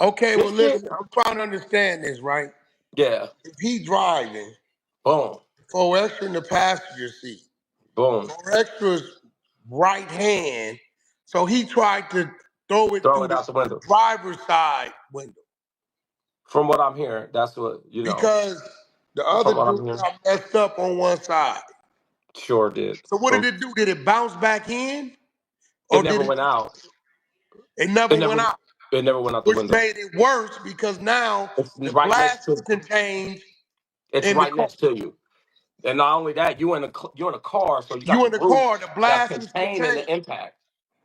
Okay, well This shit, listen, I'm trying to understand this, right? yeah, If he driving, boom, four extra in the passenger seat, boom, four extra's right hand, so he tried to throw it throw through it the out the window. driver's side window From what I'm hearing, that's what because the From other what I'm dude hearing, got messed up on one side. sure did. So what did From it do? Did it bounce back in, it or never did it? went out. It It never went never out, it never went out the which window. made it worse because now It's the right next glasses to can change it's in the right car. next to you. And not only that, you're in a car, so you got You the in the roof car, the that's glasses can contained in change. the impact.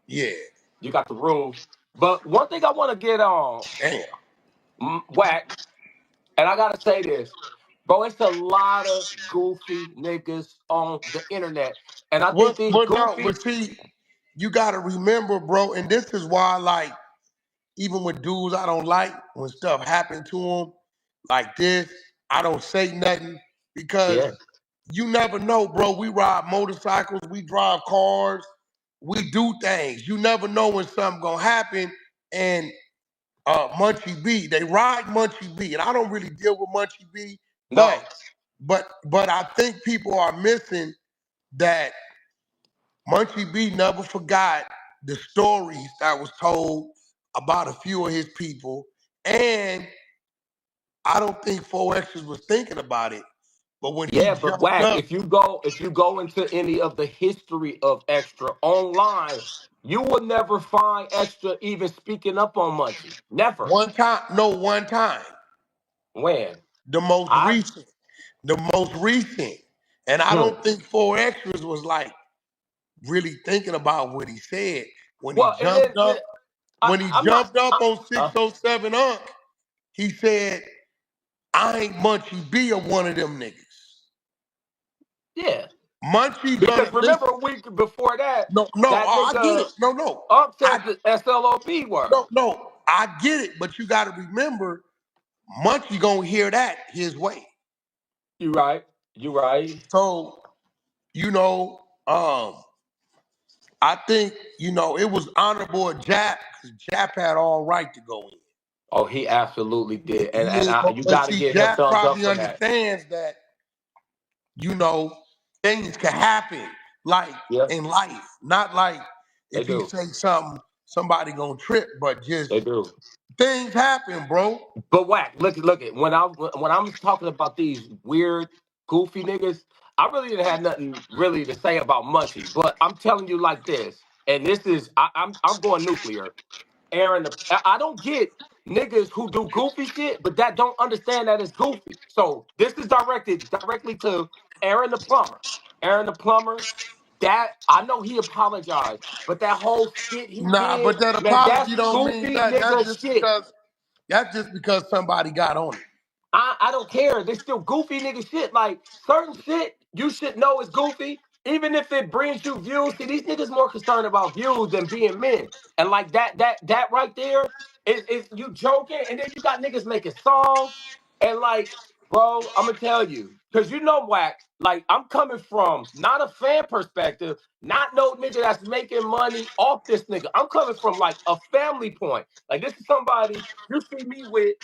Yeah, You got the roof. But one thing I want to get on, damn. Wack, and I gotta say this, bro, it's a lot of goofy niggas on the internet. And I think What? these But no, goofy, but see, you got to remember, bro, and this is why, like, even with dudes I don't like, when stuff happen to them like this, I don't say nothing because yeah, you never know, bro. We ride motorcycles, we drive cars, we do things. You never know when something gonna happen. And Munchie B, they ride Munchie B, and I don't really deal with Munchie B, but no, but I think people are missing that Munchie B never forgot the stories that was told about a few of his people, and I don't think Four X's was thinking about it. But when he yeah, but jumped Wack, up, if you go into any of the history of Extra online, you will never find Extra even speaking up on Munchie. Never. one time, no, one time, When? the most I recent, the most recent, and I hmm. don't think Four X's was like really thinking about what he said when he Well, jumped up. I, When he I'm not. jumped up on 607 Unk, he said, "I ain't Munchie B or one of them niggas." Yeah, Munchie because gonna remember listen. a week before that, No, no, that I get nigga it. No, no, Up I said the SLOP word. no, no, I get it. But you got to remember, Munchie gonna hear that his way. You right. You right. So you know, I think it was honorable Jap because Jap had all right to go in. Oh, he absolutely did, and He and ain't I, go, you but got to see, give him Jap thumbs up probably for that. understands that you know things can happen like Yeah, in life, not like they if he do. say something, somebody gonna trip, but just They do. things happen, bro. But Whack, look at when I'm talking about these weird, goofy niggas, I really didn't have nothing really to say about Munchie. But I'm telling you like this, and this is I'm going nuclear. Aaron, I don't get niggas who do goofy shit, but that don't understand that it's goofy. So this is directed directly to Aaron the plumber. Aaron the plumber. That I know he apologized, but that whole skit he Nah, did, but that man, that's apology don't mean goofy that. nigga shit. That's just because somebody got on it. I don't care. They still goofy nigga shit. Like certain shit you should know is goofy, even if it brings you views. See, these niggas more concerned about views than being men. And like that right there is you joking, and then you got niggas making songs and like, bro, I'm gonna tell you, cause you know Whack. Like I'm coming from not a fan perspective, not no nigga that's making money off this nigga. I'm coming from like a family point. Like this is somebody you see me with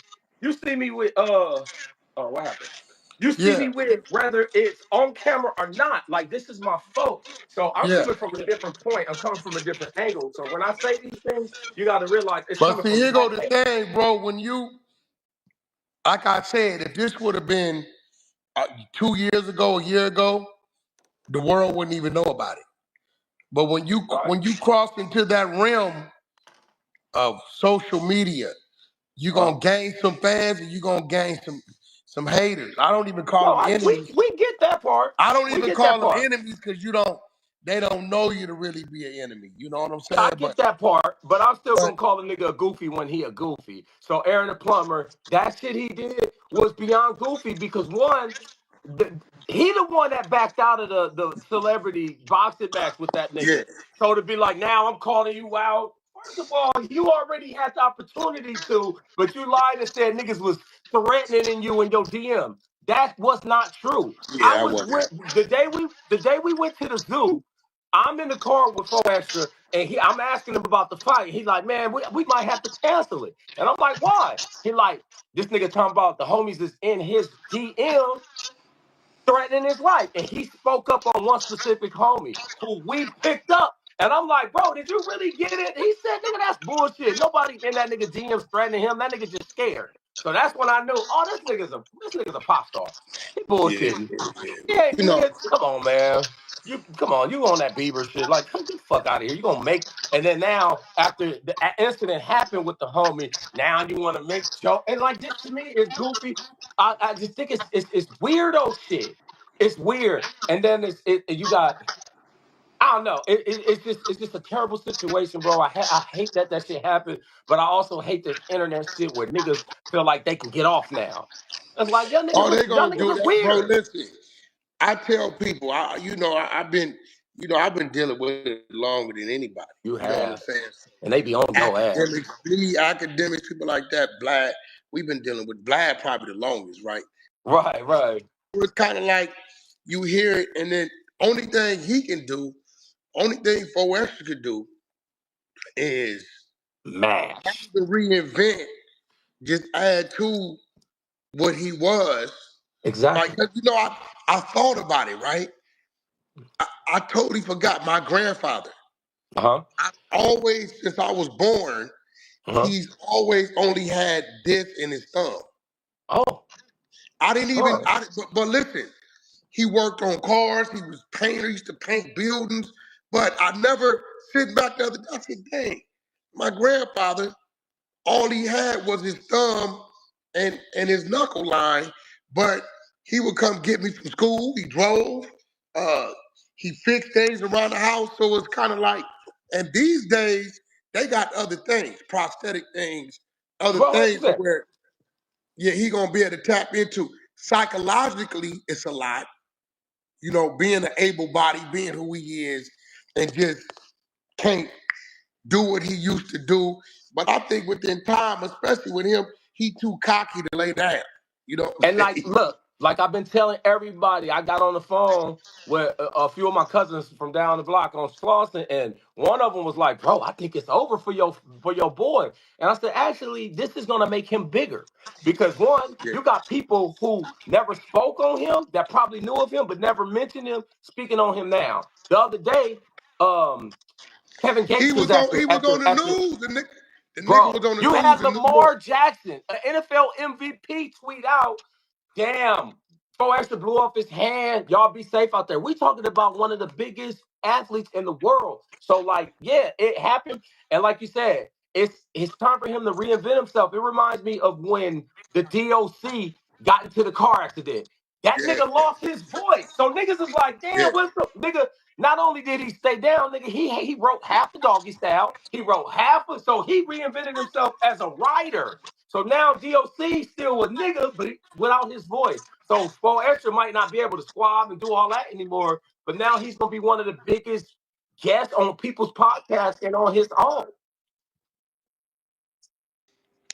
oh what happened? You see Yeah, me with whether it's on camera or not. Like this is my fault. So I'm yeah. coming from a different point. I'm coming from a different angle. So when I say these things, you got to realize it's But coming see, from here go that the angle. thing, bro. When you, like I said, if this would have been 2 years ago, a year ago, the world wouldn't even know about it. But when you Right? when you cross into that realm of social media, you're Uh, gonna gain some fans and you're gonna gain some haters. I don't even no, call them we enemies. we get that part. I don't We even get that call them part. enemies because they don't know you to really be an enemy. You know what I'm I saying? get that part, but I'm still But gonna call a nigga a goofy when he a goofy. So Aaron the plumber, that shit he did was beyond goofy because one, he the one that backed out of the celebrity boxing match with that yeah, nigga. So to be like, now I'm calling you out. First of all, you already had the opportunity to, but you lied and said niggas was threatening you in your DM. That was not true. I yeah, I was wasn't. with the day we went to the zoo. I'm in the car with 4 Extra, and I'm asking him about the fight. He's like, man, we might have to cancel it. And I'm like, why? He like, this nigga talking about the homies is in his DM threatening his life. And he spoke up on one specific homie who we picked up. And I'm like, bro, did you really get it? He said, nigga, that's bullshit. Nobody in that nigga DMs threatening him. That nigga just scared. So that's when I knew, oh, this nigga's a pop star. He Yeah, bullshitting. yeah, yeah. Yeah, You know, nigga, come on, man. You come on, you on that Bieber shit. Like, come get the fuck out of here. You gonna make and then now after the incident happened with the homie, now you wanna make joke. And like this to me is goofy. I just think it's weirdo shit. It's weird. And then you got I don't know. It's just a terrible situation, bro. I hate that shit happened, but I also hate this internet shit where niggas feel like they can get off now. It's like oh, they y'all gonna niggas do are that, bro. weird. Listen, I tell people, I've been, I've been dealing with it longer than anybody. You You know what I'm have, saying? and they be on your ass. Academics, people like that, Black. We've been dealing with Black probably the longest, right? Right, right. It's kind of like you hear it, and then only thing he can do, only thing 4 Extra could do is Mash. to reinvent, just add to what he was. Like, Exactly. 'cause, I thought about it, right? I totally forgot my grandfather. Uh-huh. Always, since I was born, Uh-huh. he's always only had this in his thumb. Oh, I didn't even, son. but listen, he worked on cars. He was painter. He used to paint buildings. But I never sit back the other day. I said, dang, my grandfather, all he had was his thumb and his knuckle line. But he would come get me from school. He drove. Uh, he fixed things around the house. So it's kind of like, and these days, they got other things, prosthetic things, other Bro, things to 100%. where, yeah, he gonna be able to tap into. Psychologically, it's a lot, being an able body, being who he is, and just can't do what he used to do. But I think within time, especially with him, he too cocky to lay down. You know what And I'm like, saying? look, like I've been telling everybody, I got on the phone with a few of my cousins from down the block on Slauson, and one of them was like, "Bro, I think it's over for your boy." And I said, "Actually, this is gonna make him bigger because one, Yeah. you got people who never spoke on him that probably knew of him but never mentioned him speaking on him now." The other day, Kevin He Gates was was at on the he was at the on the at the news. The nigga was bro. on the You news had in New York. Lamar Jackson, an NFL MVP, tweet out. Damn. 4 Extra blew off his hand. Y'all be safe out there. We talking about one of the biggest athletes in the world. So, like, yeah, it happened. And like you said, it's time for him to reinvent himself. It reminds me of when the DOC got into the car accident. That Yeah, nigga lost his voice. So niggas is like, yeah. damn, what's the nigga? Not only did he stay down, nigga, he wrote half the doggy style. He wrote half of so he reinvented himself as a writer. So now DOC still a nigga, but without his voice. So 4 Extra might not be able to squab and do all that anymore, but now he's gonna be one of the biggest guests on people's podcasts and on his own.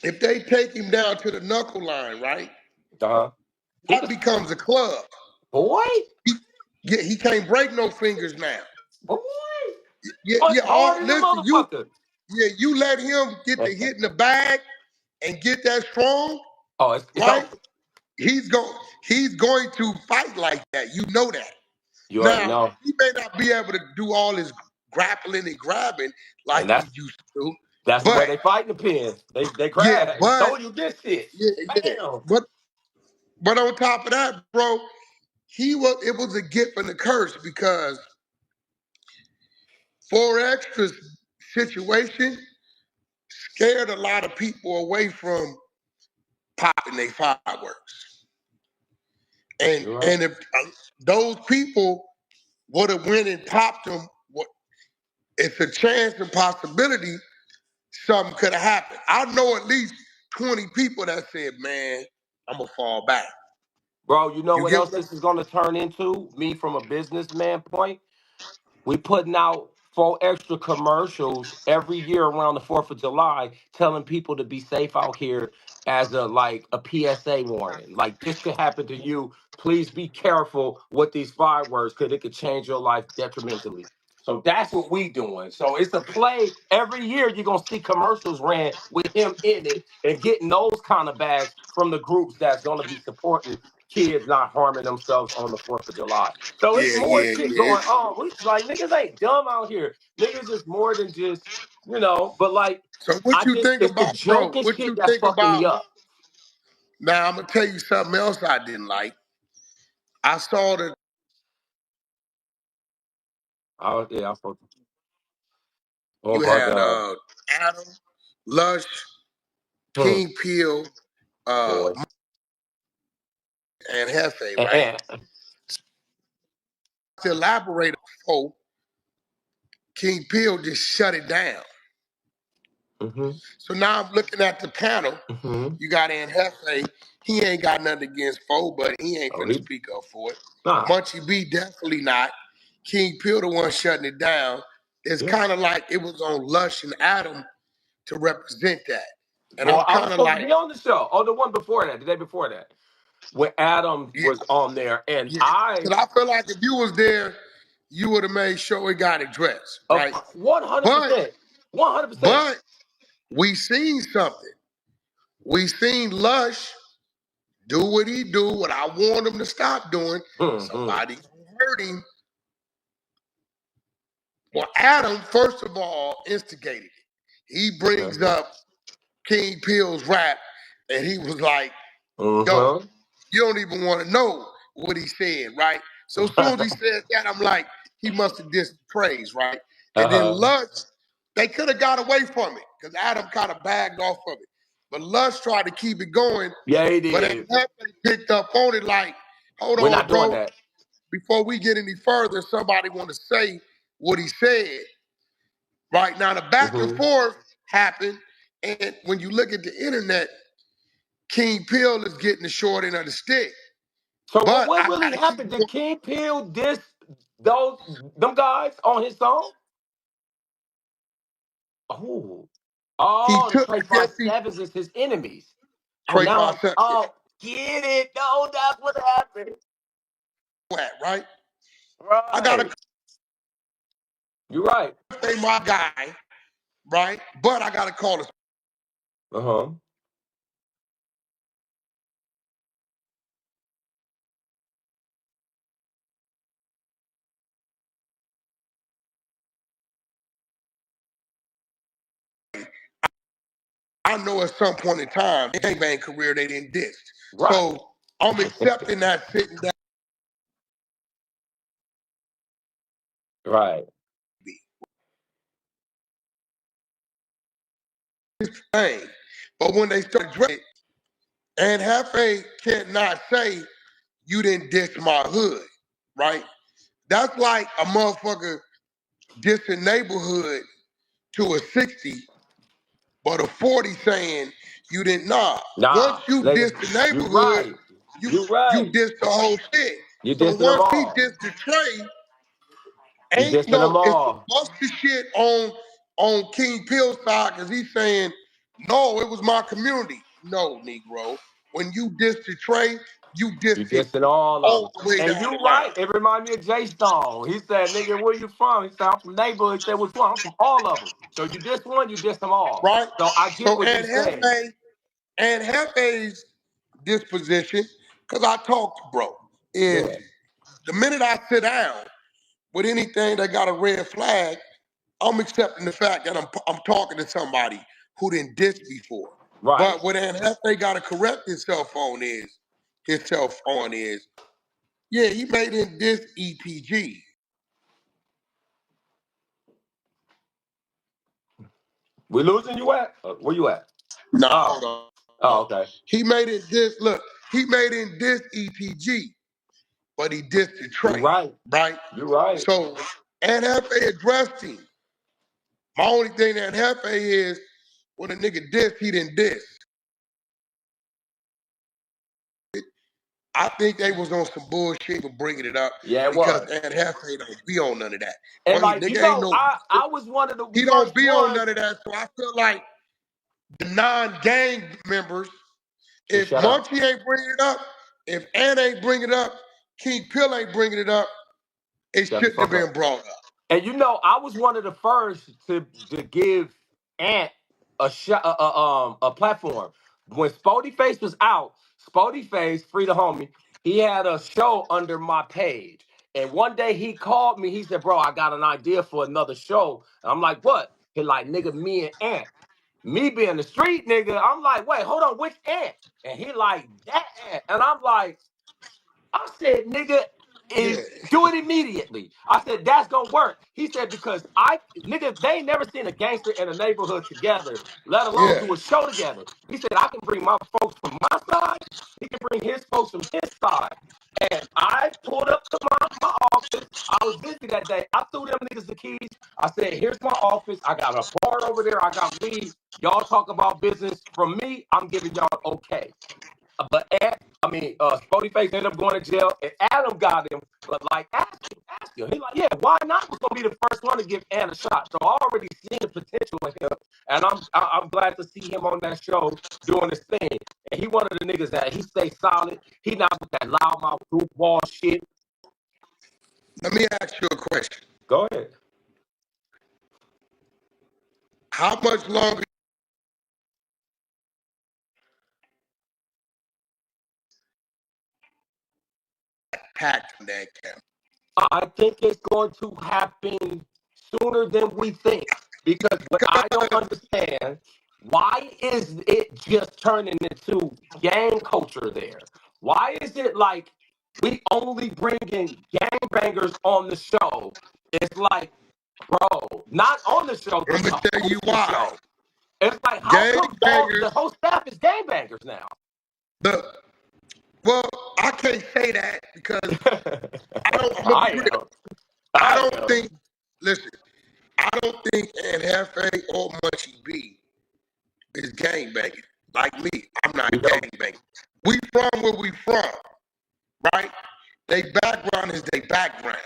If they take him down to the knuckle line, right, Uh-huh. He that could, becomes a club. boy, He, yeah, he can't break no fingers now. boy, Yeah, punch yeah. hard in the Listen, motherfucker. you let him get the hit in the bag and get that strong, Oh, it's right? over. He's going he's going to fight like that. You know that. You already Now, know. he may not be able to do all his grappling and grabbing like And he used to do, that's where but they fight in the pen. They yeah, grab. I but told you this shit. yeah, yeah. Bam. But on top of that, bro, it was a gift and a curse because 4 Extra's situation scared a lot of people away from popping their fireworks. And You're right. and if those people would have went and popped them, it's a chance and possibility something could have happened. I know at least 20 people that said, man, I'm going to fall back. Bro, you know You what get else what I'm this is gonna turn into? Me from a businessman point. We putting out 4 Extra commercials every year around the 4th of July, telling people to be safe out here as a PSA warning. Like this could happen to you. Please be careful with these fireworks because it could change your life detrimentally. So that's what we doing. So it's a play. Every year you're gonna see commercials ran with him in it and getting those kind of bags from the groups that's gonna be supporting kids not harming themselves on the 4th of July. So it's Yeah, more yeah, shit yeah. going on. We like niggas ain't dumb out here. Niggas is more than just, but like So what I you just think it's the about, bro? joking What shit you that's think fucking me about? up. Now I'm gonna tell you something else I didn't like. I saw that Oh yeah, I fuck. Oh you my had god. Adam, Lush, Hmm. King Pill, uh, Boy. and Hefe, And, right? and To elaborate on, King Pill just shut it down. mm-hmm. So now I'm looking at the panel. Mm-hmm. You got in Hefe. He ain't got nothing against Foe, but he ain't Oh finna he speak up for it. nah. Munchie B definitely not. King Pill the one shutting it down. It's Yeah. kind of like it was on Lush and Adam to represent that. And Boy, I'm I was kind of supposed to like, be on the show. Oh, the one before that, the day before that, when Adam yeah, was on there, and yeah. Because I feel like if you was there, you would have made sure it got addressed, of right? But 100%, 100%. but we seen something. We seen Lush do what he do, what I want him to stop doing. Mm-hmm. Somebody hurt him. Well, Adam, first of all, instigated it. He Yeah. brings up King Pill's rap, and he was like, yo, Uh-huh. you don't even want to know what he said, right? So as soon as he said that, I'm like, he must have dissed the praise, right? And then Uh-huh. Lush, they could have got away from it because Adam kind of bagged off of it. But Lush tried to keep it going, Yeah, he but then did. Hefe picked up on it like, hold We're not on, doing bro. that. Before we get any further, somebody want to say what he said. Right now, the back and Mm-hmm. forth happened, and when you look at the internet, King Pill is getting the short end of the stick. So what But what I really gotta keep happened? Did going. King Peel diss those them guys on his song? Oh. He Oh, the took, Trey I guess Five he Sevens is his enemies. Oh, Trey now 5 oh, get it. No, that's what happened. right? I gotta Right. You're right. say my guy, right? But I gotta call it. Uh-huh. I know at some point in time, in bang career, they didn't diss. Right. So I'm accepting that sitting down. Right. Thing. But when they start drinking, and Hefe cannot say you didn't diss my hood, right? That's like a motherfucker dissing neighborhood to a 60, but a 40 saying you didn't nah. Once Nah, you nigga. diss the You neighborhood, right. you You you right. diss the whole shit. You So dissing them once he all. dissed the Trey, You ain't dissing them no, it's some all. busted shit on King Pill's side because he's saying, no, it was my community. No, Negro. When you diss the Trey, you You dissed it dissing all of all them. the way And down you the line. right. It remind me of Jay Stone. He said, nigga, where you from? He said, I'm from neighborhood. He said, which one? I'm from all of them. So you diss one, you diss them all. Right? So I get So what you're saying. and Hefe's disposition, because I talked to bro, is Yeah. the minute I sit down with anything that got a red flag, I'm accepting the fact that I'm talking to somebody who didn't diss before. Right. But what Aunt Hefe got to correct himself on is, yeah, he made him diss ETG. We losing you at? Where you at? Nah, hold Oh. on, hold Oh, on. okay. He made it diss. Look, he made him diss ETG, but he dissed the You Trey, right. right? You right. So Aunt Hefe addressed him. My only thing that Hefe is when a nigga diss, he didn't diss. I think they was on some bullshit for bringing it up Yeah, it because was. Aunt Hefe don't be on none of that. And Well, he like, nigga ain't no, I was one of the he don't first be on ones none of that. So I feel like the non-gang members, should if shut up. Munchie ain't bringing it up, if Ant ain't bringing it up, King Pill ain't bringing it up, it Shut the shouldn't have fuck been up. brought up. And you know, I was one of the first to give Ant a platform. When Spotface was out, Spotface, free the homie, he had a show under my page. And one day he called me, he said, "Bro, I got an idea for another show." And I'm like, "What?" He like, "Nigga, me and Ant." Me being the street nigga, I'm like, "Wait, hold on, which Ant?" And he like, "That Ant." And I'm like, I said, "Nigga, Yeah, do it immediately." I said, "That's gonna work." He said, "Because nigga, they ain't never seen a gangster in a neighborhood together, let alone yeah, do a show together." He said, "I can bring my folks from my side, he can bring his folks from his side." And I pulled up to my office. I was busy that day. I threw them niggas the keys. I said, "Here's my office. I got a bar over there. I got weed. Y'all talk about business. From me, I'm giving y'all okay." But Spotface ended up going to jail, and Adam got him. But like, ask him. He's like, "Yeah, why not?" Was gonna be the first one to give Ant a shot. So I already seen the potential in him, and I'm glad to see him on that show doing his thing. And he one of the niggas that he stay solid. He not with that loudmouth goofball shit. let me ask you a question. Go ahead. How much longer packed in that camp? I think it's going to happen sooner than we think. Because what I don't understand, why is it just turning into gang culture there? Why is it like we only bringing gangbangers on the show? It's like, bro, not on the show, I'm but gonna to tell you host the why. show. It's like, how come all Gangbangers, the whole staff is gangbangers now? the well, I can't say that because I don't. I'm gonna be I real. am. I I don't am. think. Listen, I don't think Aunt Hefe or Munchie B is gangbanging like me. I'm not You know, gangbanging. We from where we from, right? They background is their background,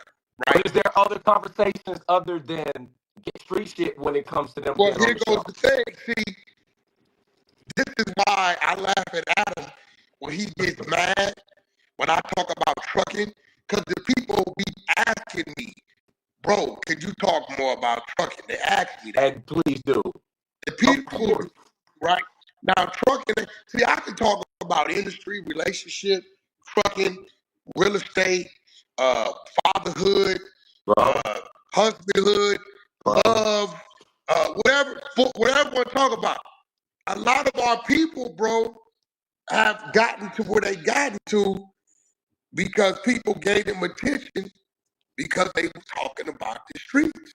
right? but is there other conversations other than get street shit when it comes to them Well, being on here the goes show? the thing. See, this is why I laugh at Adam when he gets mad when I talk about trucking, because the people be asking me, "Bro, could you talk more about trucking?" They ask me that. And please do. The Of people, course. right now, trucking. See, I can talk about industry, relationship, trucking, real estate, uh, fatherhood, Bro, uh, husbandhood, bro. love, whatever I want to talk about. A lot of our people, bro, have gotten to where they gotten to because people gave them attention because they were talking about the streets.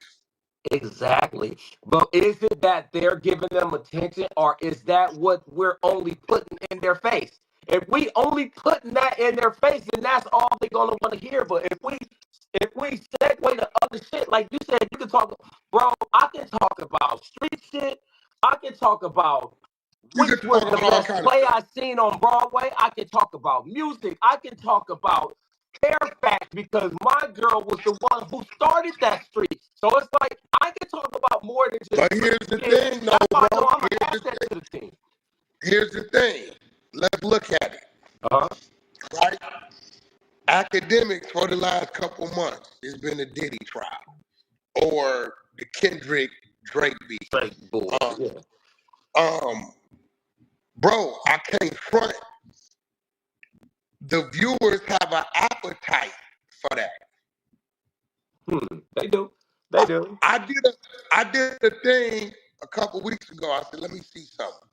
Exactly. But is it that they're giving them attention, or is that what we're only putting in their face? If we only putting that in their face, then that's all they're gonna want to hear. But if we segue to other shit, like you said, you can talk, bro. I can talk about street shit. I can talk about You which can was talk the about all best kind of play stuff. I seen on Broadway. I can talk about music. I can talk about Fairfax because my girl was the one who started that street. So it's like I can talk about more than just But street here's the shit. thing, though, That's why I know bro. I'm an asset to the team. Here's the thing. Let's look at it, Uh-huh. right? Academics for the last couple months, it's been a Diddy trial or the Kendrick Drake beat. Straight Um, bullshit. Yeah. um, bro, I can't front. The viewers have an appetite for that. They do. They do. I did a thing a couple weeks ago. I said, let me see something.